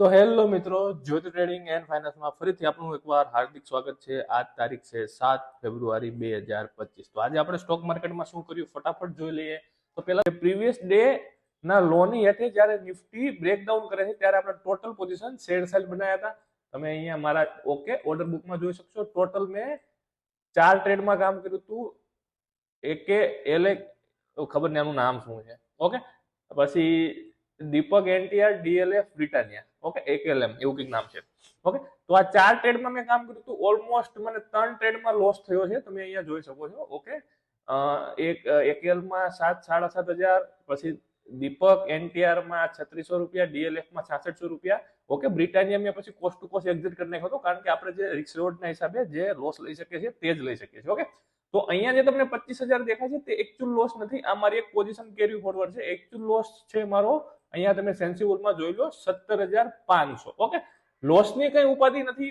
તો હેલો મિત્રો, જ્યોતિ trading and ફાઇનાન્સમાં ફરીથી આપનું એકવાર હાર્દિક સ્વાગત છે। આજ તારીખ છે 7 ફેબ્રુઆરી 2025। તો આજે આપણે સ્ટોક માર્કેટમાં શું કર્યું ફટાફટ જોઈ લઈએ। તો પહેલા પ્રીવિયસ ડે ના લોની હેઠે જ્યારે નિફ્ટી બ્રેકડાઉન કરે છે ત્યારે આપણે ટોટલ પોઝિશન શેર સેલ બનાવ્યા હતા। તમે અહીંયા મારા ઓર્ડર બુકમાં જોઈ શકશો। ટોટલ મેં 4 ટ્રેડમાં કામ કર્યું હતું। એકે એલે ખબર નહીં આનું નામ શું છે। ઓકે, પછી દીપક એનટીઆર ડીએલએફ બ્રિટાનિયા, ઓકે એકએલએમ એવું કંઈક નામ છે। ઓકે, તો આ 4 ટ્રેડમાં મેં કામ કર્યું હતું। ઓલમોસ્ટ મને 3 ટ્રેડમાં લોસ થયો છે, તમે અહીંયા જોઈ શકો છો। ઓકે, એક એકએલમાં 7,500 પછી દીપક એનટીઆર માં 3600 રૂપિયા, ડીએલએફ માં 6600 રૂપિયા। ઓકે, બ્રિટાનિયા મેં પછી કોસ્ટ ટુ કોસ્ટ એક્ઝિટ કરી નાખ્યો હતો, કારણ કે આપણે જે રિસ્ક રિવોર્ડના હિસાબે જે લોસ લઈ શકીએ છીએ તે જ લઈ શકીએ છીએ। ઓકે, તો અહીંયા જે તમને 25,000 દેખાય છે તે એકચ્યુઅલ લોસ નથી, આ મારી એક પોઝિશન કેરી ફોરવર્ડ છે। એકચ્યુઅલ લોસ છે મારો, અહીંયા તમે સેન્સિબલમાં જોઈ લો, 17,500। ઓકે, લોસની કઈ ઉપાધિ નથી।